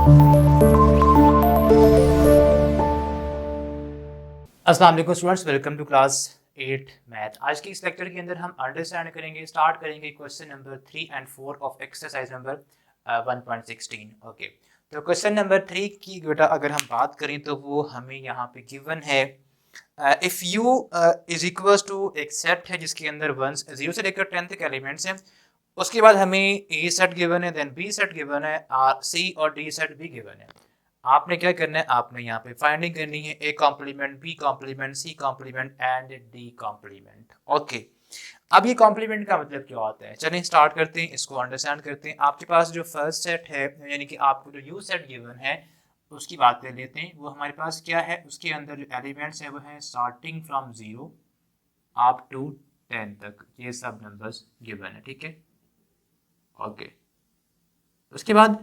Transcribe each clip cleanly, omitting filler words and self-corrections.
अस्सलाम वालेकुम students, welcome to class 8 math. आज की इस लेक्चर के अंदर हम अंडरस्टैंड करेंगे, स्टार्ट करेंगे question number 3 and 4 of exercise number 1.16। Okay, तो क्वेश्चन नंबर 3 की बेटा अगर हम बात करें तो वो हमें यहाँ पे गिवन है if U is equals to एक सेट है जिसके अंदर 1 0 से लेकर 10 तक एलिमेंट्स हैं। उसके बाद हमें ए सेट गिवन है, देन बी सेट गिवन है, सी और डी सेट भी गिवन है। आपने क्या करना है, आपने यहाँ पे फाइंडिंग करनी है A complement, B complement, C complement and D complement. Okay, अब ये कॉम्प्लीमेंट का मतलब क्या होता है, चलिए स्टार्ट करते हैं, इसको अंडरस्टैंड करते हैं। आपके पास जो फर्स्ट सेट है यानी कि आपको जो यू सेट गिवन है उसकी बात कर लेते हैं। वो हमारे पास क्या है, उसके अंदर जो एलिमेंट्स है वो है स्टार्टिंग फ्रॉम 0 अप टू 10 तक, ये सब नंबर्स गिवन है। ठीक है, ओके। उसके बाद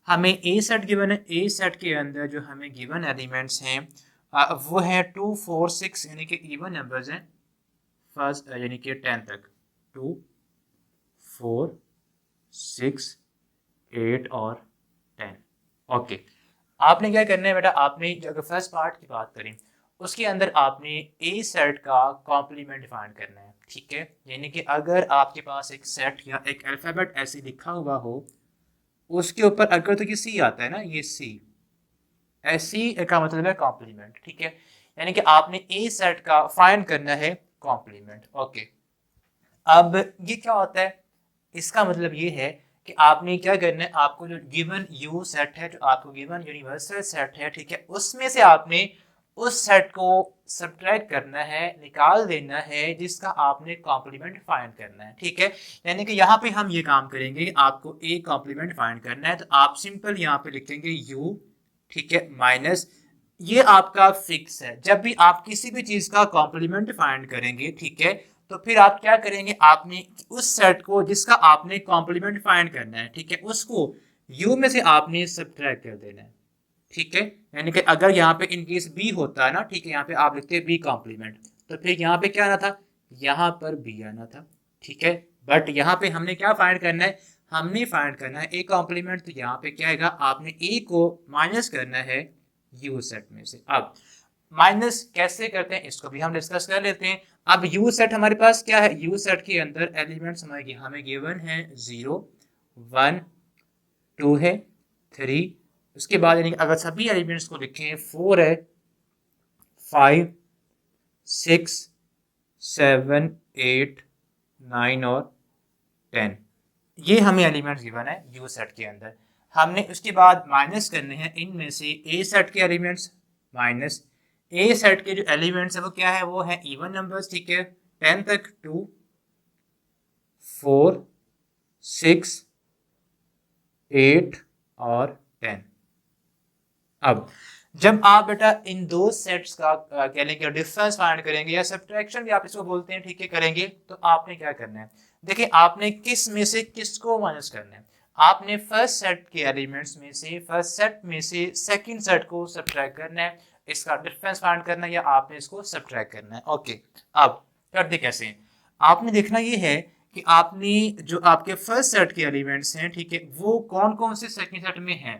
हमें ए सेट गिवन है। ए सेट के अंदर जो हमें गिवन एलिमेंट्स हैं वो है 2 4 6 यानी कि इवन नंबर्स हैं फर्स्ट यानी कि 10 तक, 2 4 6 8 और 10। ओके, आपने क्या करना है बेटा, आपने अगर फर्स्ट पार्ट की बात करें उसके अंदर आपने ए सेट का कॉम्प्लीमेंट फाइंड करना है। ठीक है, यानी कि अगर आपके पास एक सेट या एक अल्फ़ाबेट ऐसे लिखा हुआ हो उसके ऊपर अगर तो ये सी आता है ना, ये सी, सी का मतलब है कॉम्प्लीमेंट। ठीक है, यानी कि आपने ए सेट का फाइंड करना है कॉम्प्लीमेंट। ओके, अब ये क्या होता है, इसका मतलब ये है कि आपने क्या करना है, आपको जो गिवन यू सेट है, जो आपको गिवन यूनिवर्सल सेट है, ठीक है, उसमें से आपने उस सेट को सब्ट्रैक्ट करना है, निकाल देना है जिसका आपने कॉम्प्लीमेंट फाइंड करना है। ठीक है, यानी कि यहाँ पे हम ये काम करेंगे, आपको ए कॉम्प्लीमेंट फाइंड करना है तो आप सिंपल यहाँ पे लिखेंगे यू, ठीक है, माइनस ये आपका फिक्स है। जब भी आप किसी भी चीज का कॉम्प्लीमेंट फाइंड करेंगे, ठीक है, तो फिर आप क्या करेंगे, आपने उस सेट को जिसका आपने कॉम्प्लीमेंट फाइंड करना है, ठीक है, उसको यू में से आपने सब्ट्रैक्ट कर देना है। ठीक है, यानी कि अगर यहाँ पे इन केस बी होता है ना, ठीक है, यहाँ पे आप लिखते हैं बी कॉम्प्लीमेंट, तो फिर यहाँ पे क्या आना था, यहाँ पर बी आना था। ठीक है, बट यहाँ पे हमने क्या फाइंड करना है, हमने फाइंड करना है ए कॉम्प्लीमेंट, तो यहाँ पे क्या आएगा, आपने ए को माइनस करना है यू सेट में से। अब माइनस कैसे करते हैं इसको भी हम डिस्कस कर लेते हैं। अब यू सेट हमारे पास क्या है, यू सेट के अंदर एलिमेंट्स हमें गिवन है 0 1 2 है 3, उसके बाद यानी अगर सभी एलिमेंट्स को लिखें 4 है 5 6 7 8 9 और 10, ये हमें एलिमेंट्स गिवन है यू सेट के अंदर। हमने उसके बाद माइनस करने हैं इनमें से ए सेट के एलिमेंट्स, माइनस ए सेट के जो एलिमेंट्स है वो क्या है, वो है इवन नंबर्स। ठीक है, 10 तक 2 4 6 8 और 10। अब जब आप बेटा इन दो सेट्स का कह लेंगे डिफरेंस फाइंड करेंगे या सब्ट्रैक्शन भी आप इसको बोलते हैं, ठीक है, करेंगे, तो आपने क्या करना है, देखिए आपने किस में से किसको माइनस करना है, आपने फर्स्ट सेट के एलिमेंट्स में से फर्स्ट सेट में से सेकंड सेट को सब्ट्रैक्ट करना है, इसका डिफरेंस फाइंड करना है या आपने इसको सब्ट्रैक्ट करना है। ओके, अब करते कैसे हैं, आपने देखना ये है कि आपने जो आपके फर्स्ट सेट के एलिमेंट्स हैं, ठीक है, वो कौन कौन से सेकंड सेट में हैं,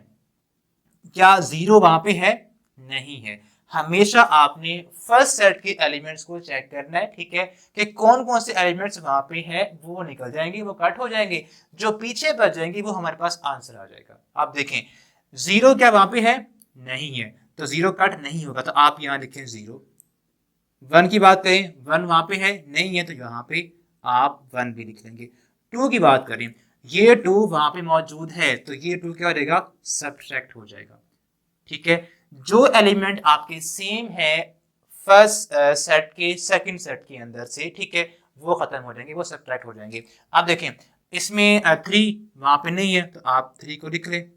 क्या जीरो वहां पे है, नहीं है। हमेशा आपने फर्स्ट सेट के एलिमेंट्स को चेक करना है, ठीक है, कि कौन कौन से एलिमेंट्स वहां पे है, वो निकल जाएंगे, वो कट हो जाएंगे, जो पीछे बच जाएंगे वो हमारे पास आंसर आ जाएगा। आप देखें जीरो क्या वहां पे है, नहीं है, तो जीरो कट नहीं होगा, तो आप यहाँ लिखें 0। 1 की बात करें, 1 वहां पे है, नहीं है, तो यहाँ पे आप 1 भी लिख लेंगे। 2 की बात करें, ये 2 वहां पे मौजूद है, तो ये 2 क्या हो जाएगा, सब्ट्रैक्ट हो जाएगा। ठीक है, जो एलिमेंट आपके सेम है फर्स्ट सेट के सेकंड सेट के अंदर से, ठीक है, वो खत्म हो जाएंगे, वो सब्ट्रैक्ट हो जाएंगे। आप देखें इसमें 3 वहां पे नहीं है, तो आप 3 को लिख लें।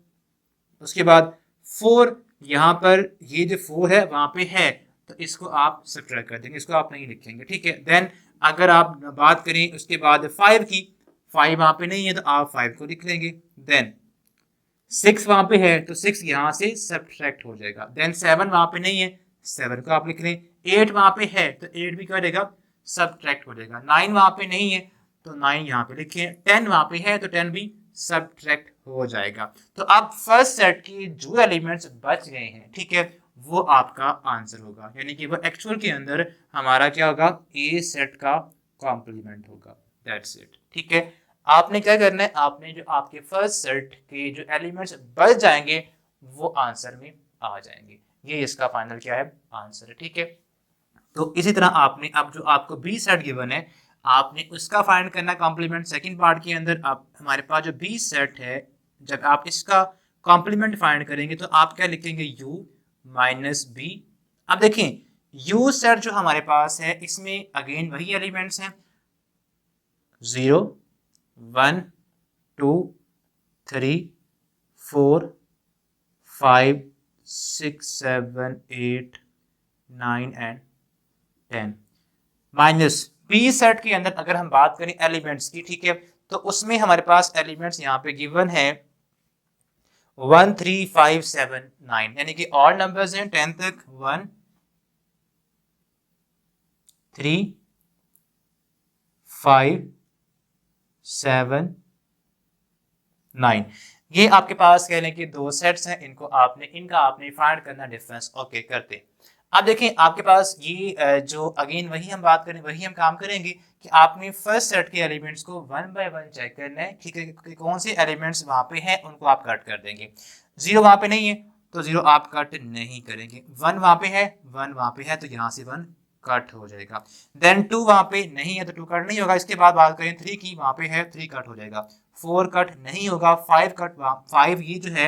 उसके बाद 4 यहाँ पर, ये जो 4 है वहां पे है, तो इसको आप सब्ट्रैक्ट कर देंगे, इसको आप नहीं लिखेंगे। ठीक है, देन अगर आप बात करें उसके बाद 5 की, 5 वहां पे नहीं है, तो आप 5 को लिख लेंगे। देन 6 वहां पे है, तो 6 यहां से सब्ट्रैक्ट हो जाएगा। देन 7 वहां पे नहीं है, 7 को आप लिख लें। 8 वहां पे है, तो 8 भी क्या हो जाएगा, सब्ट्रैक्ट हो जाएगा। 9 वहां पे नहीं है, तो 9 यहाँ पे लिखें। 10 वहां पे है, तो 10 भी सब्ट्रैक्ट हो जाएगा। तो अब फर्स्ट सेट के जो एलिमेंट्स बच गए हैं, ठीक है, वो आपका आंसर होगा, यानी कि वो एक्चुअल के अंदर हमारा क्या होगा, ए सेट का कॉम्प्लीमेंट होगा। दैट्स इट, ठीक है। आपने क्या करना है, आपने जो आपके फर्स्ट सेट के जो एलिमेंट्स बच जाएंगे वो आंसर में आ जाएंगे। ये इसका फाइनल क्या है, आंसर है, ठीक है। तो इसी तरह आपने अब जो आपको बी सेट गिवन है, आपने उसका फाइंड करना कॉम्प्लीमेंट। सेकंड पार्ट के अंदर आप हमारे पास जो बी सेट है, जब आप इसका कॉम्प्लीमेंट फाइंड करेंगे तो आप क्या लिखेंगे, u माइनस बी। अब देखें u सेट जो हमारे पास है इसमें अगेन वही एलिमेंट्स हैं, 0 1 2 3 4 5 6 7 8 9 एंड 10। माइनस बी सेट के अंदर अगर हम बात करें एलिमेंट्स की, ठीक है, तो उसमें हमारे पास एलिमेंट्स यहाँ पे गिवन है 1 3 5 7 9, यानी कि ऑड नंबर्स हैं 10 तक, 1 3 5 7 9। ये आपके पास कह लें कि दो सेट्स हैं, इनका आपने फाइंड करना डिफरेंस। ओके करते। अब देखें आपके पास ये जो अगेन वही हम बात करें, वही हम काम करेंगे कि आपने फर्स्ट सेट के एलिमेंट्स को वन बाय वन चेक करना है, ठीक है, कि कौन से एलिमेंट्स वहां पे हैं उनको आप कट कर देंगे। 0 वहां पे नहीं है तो 0 आप कट नहीं करेंगे, 1 वहां पे है, 1 वहां पे है तो यहाँ से 1 कट हो जाएगा। देन 2 वहां पे नहीं है तो 2 कट नहीं होगा। इसके बाद बात करें 3 की, वहां पे है 3 कट हो जाएगा। 4 कट नहीं होगा, 5 कट, 5 ये जो है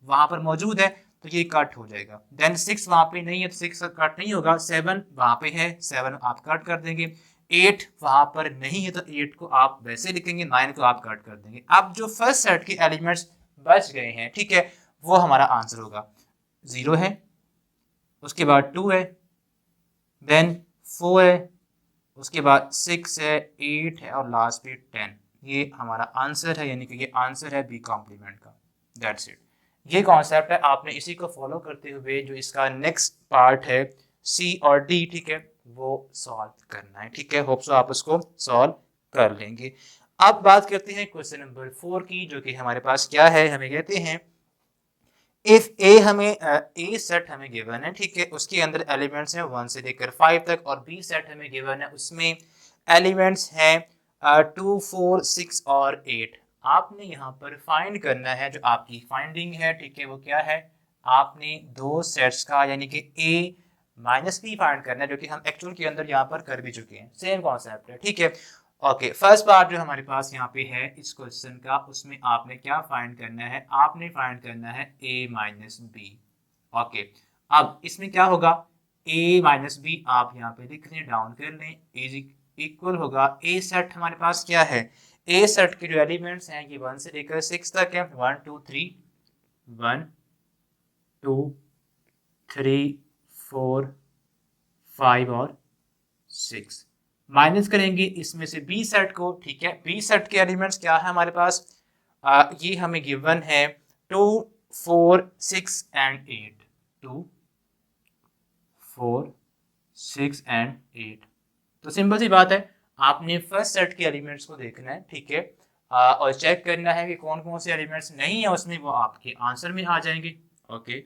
वहां पर मौजूद है तो ये कट हो जाएगा। देन 6 वहां पे नहीं है तो 6 कट नहीं होगा। 7 वहां पे है, 7 आप कट कर देंगे। 8 वहां पर नहीं है तो 8 को आप वैसे लिखेंगे, 9 को आप कट कर देंगे। अब जो फर्स्ट सेट के एलिमेंट्स बच गए हैं, ठीक है, वो हमारा आंसर होगा। 0 है, उसके बाद 2 है, देन 4 है, उसके बाद 6 है, 8 है और लास्ट पे 10। ये हमारा आंसर है, यानी कि ये आंसर है बी कॉम्प्लीमेंट का। That's it. ये कॉन्सेप्ट है, आपने इसी को फॉलो करते हुए जो इसका नेक्स्ट पार्ट है सी और डी, ठीक है, वो सॉल्व करना है, ठीक है। होप सो आप उसको सॉल्व कर लेंगे। अब बात करते हैं क्वेश्चन नंबर 4 की, जो कि हमारे पास क्या है, हमें कहते हैं इफ ए हमें ए सेट हमें गिवन है, ठीक है, उसके अंदर एलिमेंट्स हैं 1 से लेकर 5 तक, और बी सेट हमें गिवन है उसमें एलिमेंट्स हैं 2 4 6 और 8। आपने यहाँ पर फाइंड करना है, जो आपकी फाइंडिंग है, ठीक है, वो क्या है, आपने दो सेट्स का यानी कि ए माइनस बी फाइंड करना है, जो कि हम एक्चुअल के अंदर यहाँ पर कर भी चुके हैं। सेम कॉन्सेप्ट है, ठीक है। ओके, फर्स्ट पार्ट जो हमारे पास यहाँ पे है इस क्वेश्चन का, उसमें आपने क्या फाइंड करना है, आपने फाइंड करना है a माइनस बी। ओके, अब इसमें क्या होगा, a माइनस बी आप यहाँ पे लिख लें, डाउन कर लें, इज इक्वल होगा a सेट हमारे पास क्या है, a सेट के जो एलिमेंट्स हैं ये 1 से लेकर 6 तक है। 1 2 3 1 2 3 4 5 और 6। माइनस करेंगे इसमें से बी सेट को, ठीक है। बी सेट के एलिमेंट्स क्या है हमारे पास, ये हमें गिवन है 2 4 6 एंड 8। 2 4 6 एंड 8। तो सिंपल सी बात है, आपने फर्स्ट सेट के एलिमेंट्स को देखना है, ठीक है, और चेक करना है कि कौन कौन से एलिमेंट्स नहीं है उसमें, वो आपके आंसर में आ जाएंगे। ओके,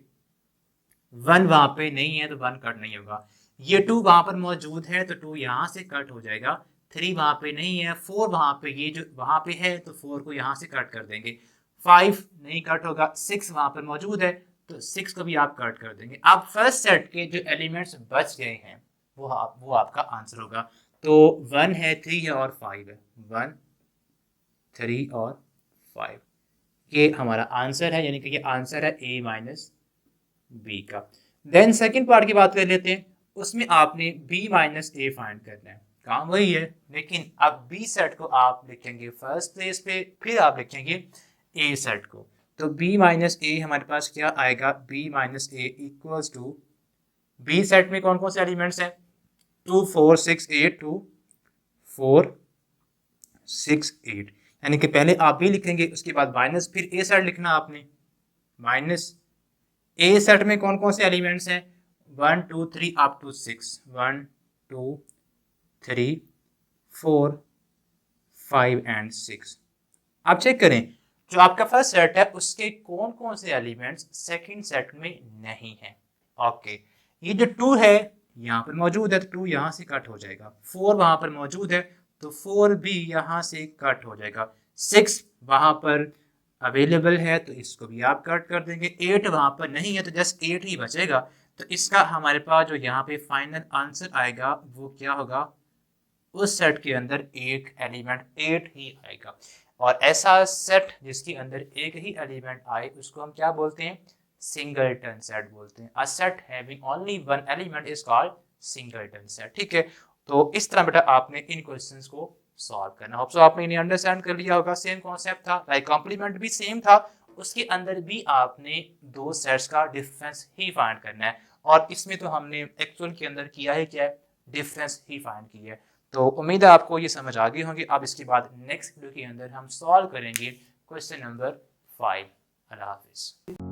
1 वहां पे नहीं है तो 1 कट नहीं होगा। ये 2 वहां पर मौजूद है तो 2 यहाँ से कट हो जाएगा। 3 वहां पे नहीं है, 4 वहां पे, ये जो वहां पे है तो 4 को यहाँ से कट कर देंगे। 5 नहीं कट होगा। 6 वहां पर मौजूद है तो 6 को भी आप कट कर देंगे। अब फर्स्ट सेट के जो एलिमेंट्स बच गए हैं वो आपका आंसर होगा। तो 1 है, 3 है और 5 है। 1 3 और 5 ये हमारा आंसर है, यानी कि ये आंसर है a माइनस बी का। देन सेकंड पार्ट की बात कर लेते हैं, उसमें आपने b माइनस ए फाइंड करना है। काम वही है, लेकिन अब b सेट को आप लिखेंगे फर्स्ट प्लेस पे, फिर आप लिखेंगे a सेट को। तो b माइनस ए हमारे पास क्या आएगा, b minus A equals to, b set में कौन कौन से एलिमेंट्स हैं, 2 4 6 8, 2 4 6 8, यानी कि पहले आप b लिखेंगे, उसके बाद माइनस, फिर a सेट लिखना आपने। माइनस ए सेट में कौन कौन से एलिमेंट्स हैं, 1 2 3 अप टू 6, 1 2 3 4 5 एंड 6। आप चेक करें, जो आपका फर्स्ट सेट है उसके कौन कौन से एलिमेंट्स सेकंड सेट में नहीं है। ओके, ये जो 2 है यहाँ पर मौजूद है तो 2 यहाँ से कट हो जाएगा, 4 वहां पर मौजूद है तो 4 भी यहाँ से कट हो जाएगा, 6 वहां पर अवेलेबल है तो इसको भी आप कट कर देंगे, 8 वहां पर नहीं है तो जस्ट 8 ही बचेगा। तो इसका हमारे पास जो यहाँ पे फाइनल आंसर आएगा वो क्या होगा, उस सेट के अंदर एक एलिमेंट 8 ही आएगा। और ऐसा सेट जिसके अंदर एक ही एलिमेंट आए उसको हम क्या बोलते हैं, सिंगलटन सेट बोलते हैं। A set having only one element is called singleton set. ठीक है, तो इस तरह बेटा आपने इन क्वेश्चंस को सॉल्व करना। होप सो आपने इन्हें अंडरस्टैंड कर लिया होगा। सेम कॉन्सेप्ट था, लाइक कॉम्प्लीमेंट भी सेम था, उसके अंदर भी आपने दो सेट्स का डिफरेंस ही फाइंड करना है। और इसमें तो हमने एक्चुअल के अंदर किया है क्या है, डिफरेंस ही फाइंड किया है। तो उम्मीद है आपको ये समझ आ गई होंगी। अब इसके बाद नेक्स्ट वीडियो के अंदर हम सॉल्व करेंगे क्वेश्चन नंबर 5। अल्लाह हाफिज़।